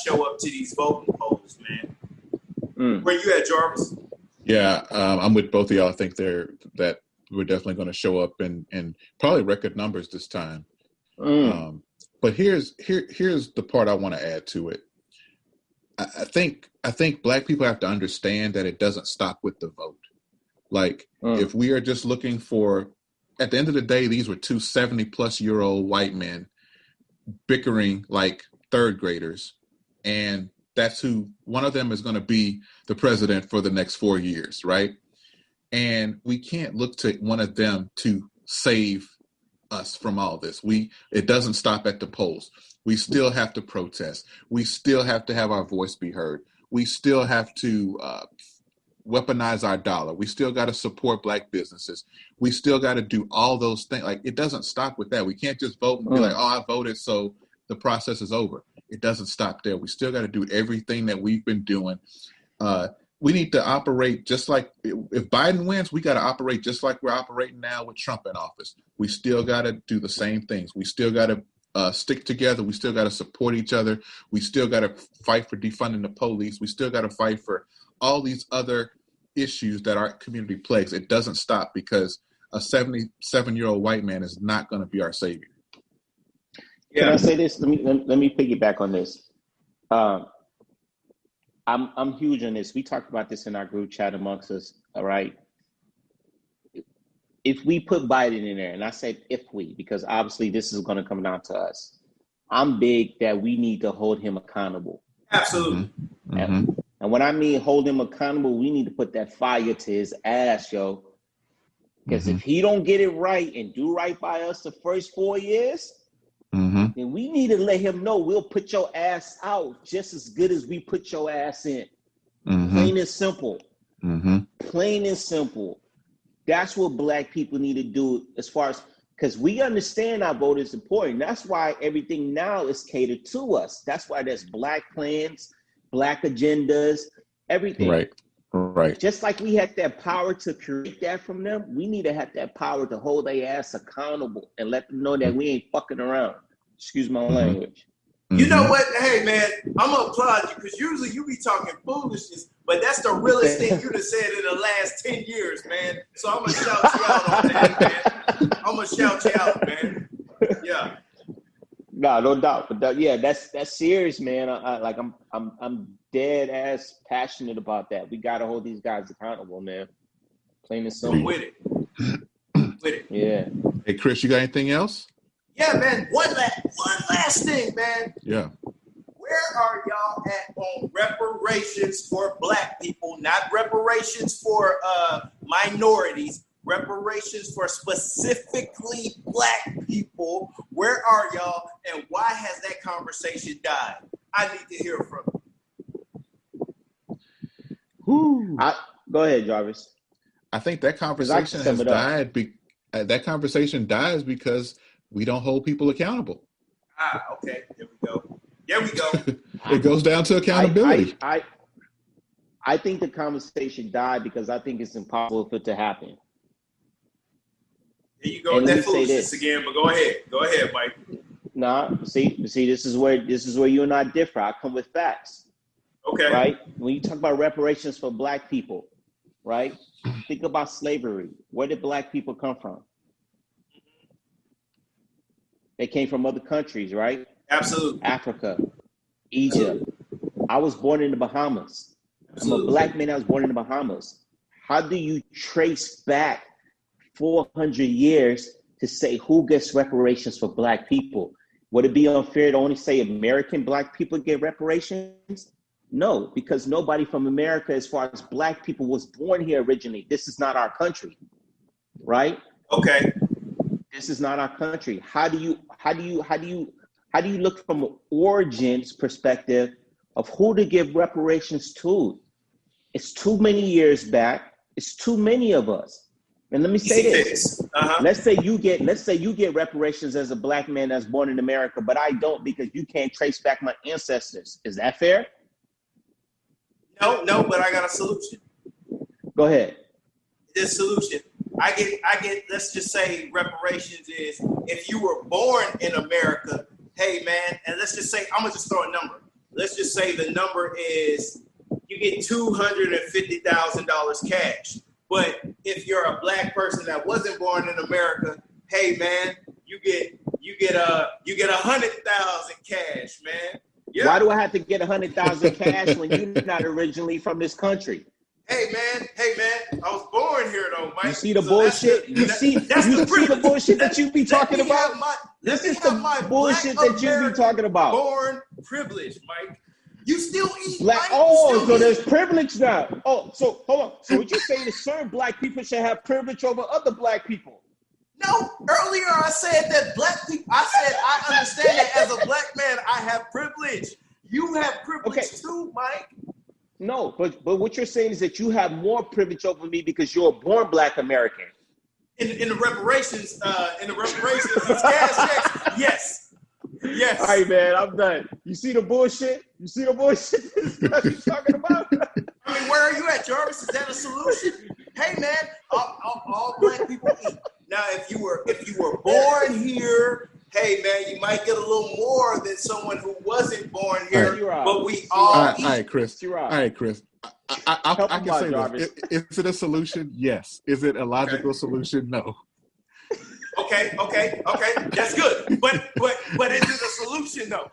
show up to these voting polls, man. Where you at, Jarvis? Yeah, I'm with both of y'all. I think that we're definitely going to show up in probably record numbers this time. But here's the part I want to add to it. I think Black people have to understand that it doesn't stop with the vote. Like if we are just looking for, at the end of the day, these were 2 70-plus-year-old white men bickering like third graders, and that's who one of them is going to be the president for the next 4 years, right? And we can't look to one of them to save us from all this. It doesn't stop at the polls. We still have to protest. We still have to have our voice be heard. We still have to weaponize our dollar. We still got to support Black businesses. We still got to do all those things. Like, it doesn't stop with that. We can't just vote and be like, oh, I voted, so the process is over. It doesn't stop there. We still got to do everything that we've been doing. We need to operate just like, if Biden wins, we got to operate just like we're operating now with Trump in office. We still got to do the same things. We still got to stick together. We still got to support each other. We still got to fight for defunding the police. We still got to fight for all these other issues that our community plagues. It doesn't stop because a 77-year-old white man is not going to be our savior. Yeah. Can I say this? Let me piggyback on this. I'm huge on this. We talked about this in our group chat amongst us. All right. if we put Biden in there, and I said if we, because obviously this is going to come down to us, I'm big that we need to hold him accountable. Absolutely. And when I mean hold him accountable, we need to put that fire to his ass, yo. Because if he don't get it right and do right by us the first 4 years, then we need to let him know we'll put your ass out just as good as we put your ass in. Plain and simple. Plain and simple. That's what Black people need to do as far as, because we understand our vote is important. That's why everything now is catered to us. That's why there's Black plans, Black agendas, everything. Right. Just like we had that power to create that from them, we need to have that power to hold their ass accountable and let them know that we ain't fucking around. Excuse my language. You know what? Hey, man, I'm going to applaud you because usually you be talking foolishness, but that's the realest thing you done said in the last 10 years, man. So I'm going to shout you out on that, man. I'm going to shout you out, man. Yeah. No doubt. But yeah, that's serious, man. I'm dead ass passionate about that. We got to hold these guys accountable, man. Plain and simple. With it. Yeah. Hey, Chris, you got anything else? Yeah, man. One last thing, man. Yeah. Where are y'all at on reparations for Black people? Not reparations for minorities. Reparations for specifically Black people. Where are y'all, and why has that conversation died? I need to hear from you. Go ahead, Jarvis. I think that conversation has died. That conversation dies because we don't hold people accountable. Okay. There we go. It goes down to accountability. I think the conversation died because I think it's impossible for it to happen. Here you go with that foolishness again, but go ahead, Mike. Nah, see, this is where you and I differ. I come with facts. Okay. Right? When you talk about reparations for Black people, right? Think about slavery. Where did Black people come from? They came from other countries, right? Absolutely. Africa, Egypt. I was born in the Bahamas. Absolutely. I'm a Black man that was born in the Bahamas. How do you trace back 400 years to say who gets reparations for Black people? Would it be unfair to only say American Black people get reparations? No, because nobody from America, as far as Black people, was born here originally. This is not our country, right? Okay. This is not our country. How do you look from an origins perspective of who to give reparations to? It's too many years back. It's too many of us. And let me say this. Let's say you get reparations as a Black man that's born in America, but I don't because you can't trace back my ancestors. Is that fair? No, but I got a solution. Go ahead. This solution. I get, let's just say reparations is if you were born in America, hey man, and let's just say, I'm gonna just throw a number. Let's just say the number is you get $250,000 cash. But if you're a Black person that wasn't born in America, hey man, you get 100,000 cash, man. Yeah. Why do I have to get 100,000 cash when you're not originally from this country? Hey man, I was born here though, Mike. You see the bullshit? You see the bullshit that you be talking about? This is the bullshit that you be talking about. Born privilege, Mike. You still eat Black. So there's privilege now. Oh, so hold on. So what you saying is certain Black people should have privilege over other Black people? No, earlier I said that Black people, I said I understand that as a Black man, I have privilege. You have privilege too, Mike. No, but what you're saying is that you have more privilege over me because you're a born Black American. In the reparations, it's cash checks. Yes. All right, man, I'm done. You see the bullshit? This stuff you're talking about? I mean, where are you at, Jarvis? Is that a solution? Hey, man, all Black people eat. Now, if you were born here, hey, man, you might get a little more than someone who wasn't born here. Right. But we all eat. All right, Chris. I can say this. Is it a solution? Yes. Is it a logical solution? No. Okay. That's good. But is it a solution though?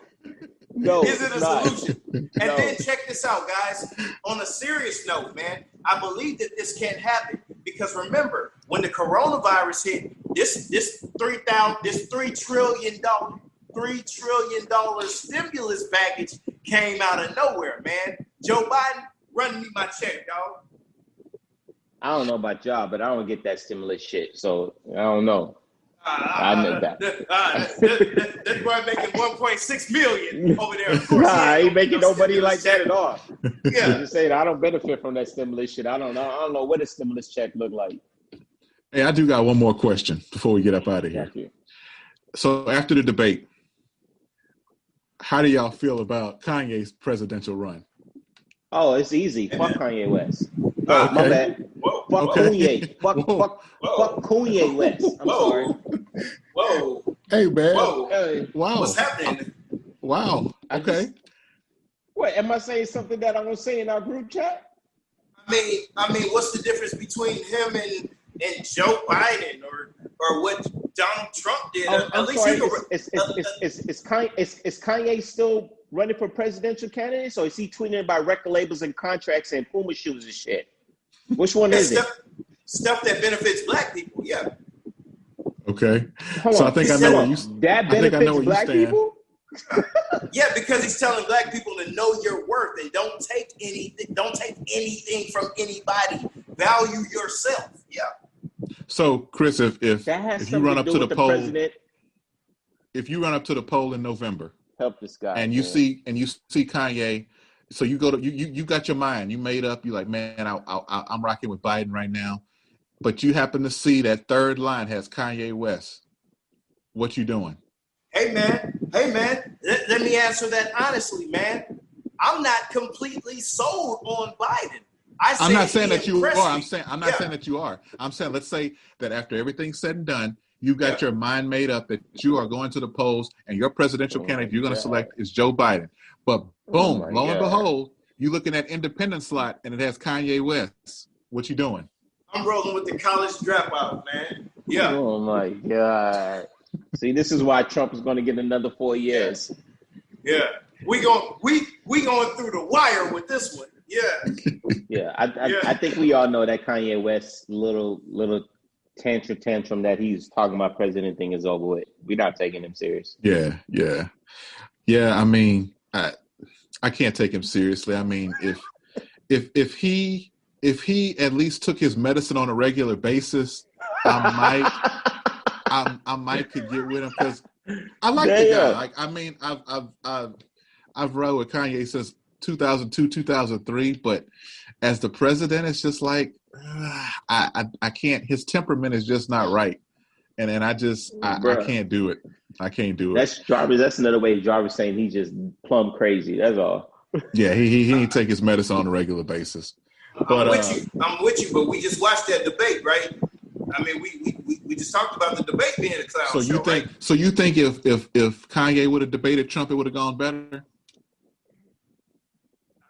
No. Is it a solution? And then check this out, guys. On a serious note, man, I believe that this can happen. Because remember, when the coronavirus hit, this $3 trillion stimulus package came out of nowhere, man. Joe Biden, run me my check, dog. I don't know about y'all, but I don't get that stimulus shit, so I don't know. I know that. That boy making 1.6 million over there. Of course, nah, I ain't making nobody like that at all. Yeah, I'm just saying I don't benefit from that stimulus shit. I don't know what a stimulus check look like. Hey, I do got one more question before we get up out of here. So after the debate, how do y'all feel about Kanye's presidential run? Oh, it's easy. Fuck Kanye West. Okay. My bad. Whoa. Fuck Kanye. Fuck Kanye West. I'm sorry. Whoa. Hey, man. Whoa. Hey. Wow. What's happening? Wow. Okay. What, am I saying something that I won't say in our group chat? I mean, what's the difference between him and Joe Biden or what Donald Trump did? I'm sorry. Is Kanye still running for presidential candidate, or is he tweeting about record labels and contracts and Puma shoes and shit? Which one is it? Stuff that benefits black people, yeah. Okay. Hold so on. I think I know where you that benefits black people? Yeah, because he's telling black people to know your worth and don't take anything from anybody. Value yourself. Yeah. So Chris, if you run up to the poll, if you run up to the poll in November, help this guy, and you see Kanye, so you go to you got your mind, you made up, you like, man, I'm rocking with Biden right now, but you happen to see that third line has Kanye West. What you doing? Hey man, let me answer that honestly, man. I'm not completely sold on Biden. I'm not saying that you are. I'm not saying that you are. I'm saying, let's say that after everything's said and done, you've got your mind made up that you are going to the polls and your presidential candidate you're going to select is Joe Biden. But boom, lo and behold, you're looking at independent slot and it has Kanye West. What you doing? I'm rolling with the college dropout, man. Yeah. Oh my God. See, this is why Trump is going to get another 4 years. Yeah. We going through the wire with this one. Yeah. Yeah. I think we all know that Kanye West's little tantrum that he's talking about president thing is over with. We're not taking him serious. Yeah. I mean, I can't take him seriously. I mean, if he at least took his medicine on a regular basis, I might could get with him because I like the guy. Like, I mean, I've rode with Kanye since 2002, 2003, but as the president, it's just like I can't. His temperament is just not right, and I can't do it. I can't do it. That's Jarvis. That's another way of Jarvis saying he's just plumb crazy. That's all. Yeah, he ain't take his medicine on a regular basis. But I'm with you, but we just watched that debate, right? I mean, we just talked about the debate being a clown show, right? So you think if Kanye would have debated Trump, it would have gone better?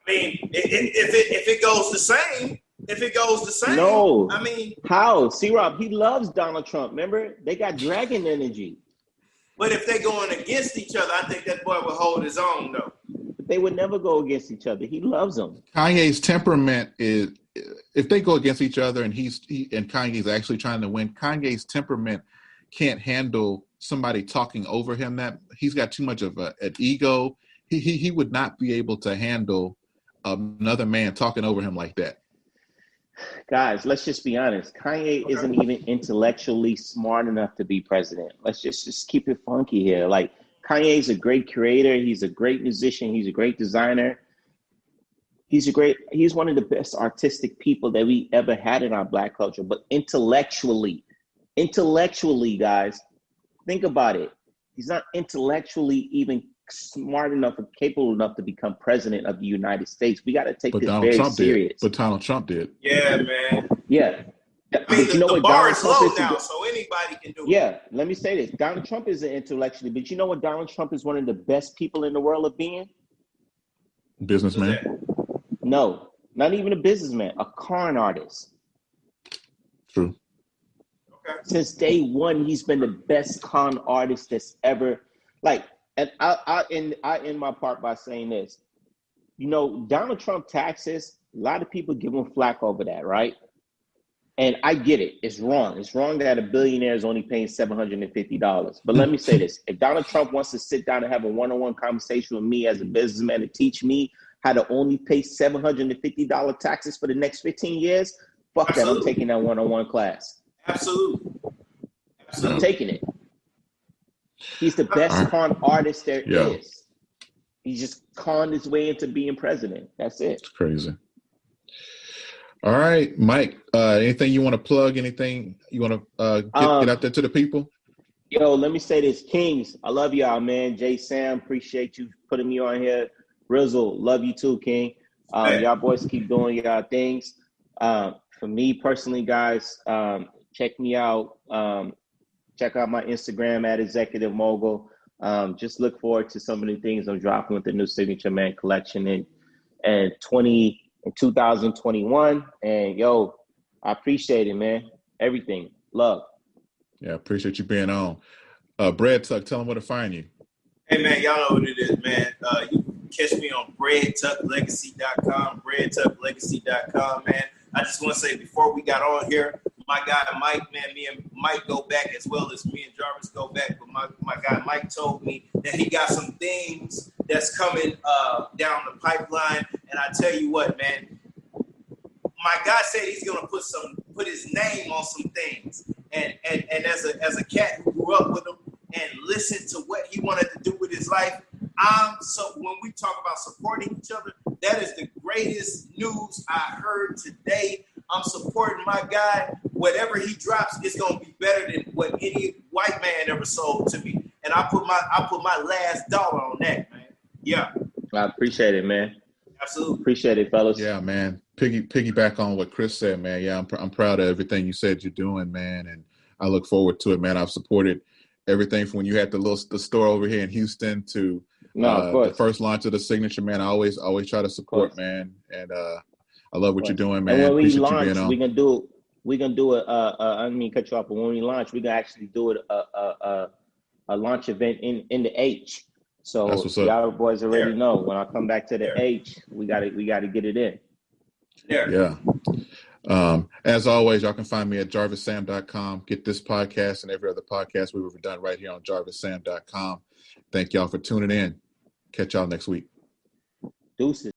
I mean, if it goes the same, no. I mean, how? C-Rob, he loves Donald Trump. Remember, they got dragon energy. But if they're going against each other, I think that boy will hold his own, though. They would never go against each other. He loves them. Kanye's temperament is, if they go against each other and Kanye's actually trying to win, Kanye's temperament can't handle somebody talking over him. That he's got too much of an ego. He would not be able to handle another man talking over him like that. Guys, let's just be honest. Kanye isn't even intellectually smart enough to be president. Let's just keep it funky here. Like, Kanye's a great creator. He's a great musician. He's a great designer. He's one of the best artistic people that we ever had in our Black culture. But intellectually, guys, think about it. He's not intellectually even smart enough or capable enough to become president of the United States. We got to take this very serious. But Donald Trump did. Yeah, man. Yeah. I mean, the bar is low now, so anybody can do it. Yeah, let me say this. Donald Trump isn't intellectually, but you know what Donald Trump is one of the best people in the world of being? Businessman? No, not even a businessman, a con artist. True. Okay. Since day one, he's been the best con artist that's ever, like, and I end my part by saying this. You know, Donald Trump taxes, a lot of people give him flack over that, right? And I get it. It's wrong. It's wrong that a billionaire is only paying $750. But let me say this. If Donald Trump wants to sit down and have a one-on-one conversation with me as a businessman to teach me how to only pay $750 taxes for the next 15 years, fuck that. I'm taking that one-on-one class. Absolutely. I'm taking it. He's the best con artist there is. He just conned his way into being president. That's it. It's crazy. All right, Mike, anything you want to plug? Anything you want to get out there to the people? Yo, let me say this. Kings, I love y'all, man. Jay Sam, appreciate you putting me on here. Rizzle, love you too, King. Y'all boys keep doing y'all things. For me personally, guys, check me out. Check out my Instagram at executivemogul. Just look forward to some of the things I'm dropping with the new Signature Man collection in 2021. And yo, I appreciate it, man. Everything. Love. Yeah, appreciate you being on. Bread Tuck, tell them where to find you. Hey, man, y'all know what it is, man. You can catch me on breadtucklegacy.com, breadtucklegacy.com, man. I just want to say before we got on here, my guy Mike, man, me and Mike go back as well as me and Jarvis go back. But my guy Mike told me that he got some things that's coming down the pipeline. And I tell you what, man, my guy said he's gonna put his name on some things. And as a cat who grew up with him and listened to what he wanted to do with his life, so when we talk about supporting each other, that is the greatest news I heard today. I'm supporting my guy. Whatever he drops, it's gonna be better than what any white man ever sold to me. And I put my last dollar on that, man. Yeah. I appreciate it, man. Absolutely. Appreciate it, fellas. Yeah, man. Piggyback on what Chris said, man. Yeah, I'm proud of everything you said you're doing, man, and I look forward to it, man. I've supported everything from when you had the store over here in Houston to the first launch of the Signature, man. I always try to support, man, and I love what you're doing, man. And when we appreciate launch, you being on. we're gonna do I don't mean cut you off, but when we launch, we're gonna actually do a launch event in the H. So y'all boys already know when I come back to the H, we gotta get it in. Yeah. As always, y'all can find me at jarvissam.com. Get this podcast and every other podcast we've ever done right here on jarvissam.com. Thank y'all for tuning in. Catch y'all next week. Deuces.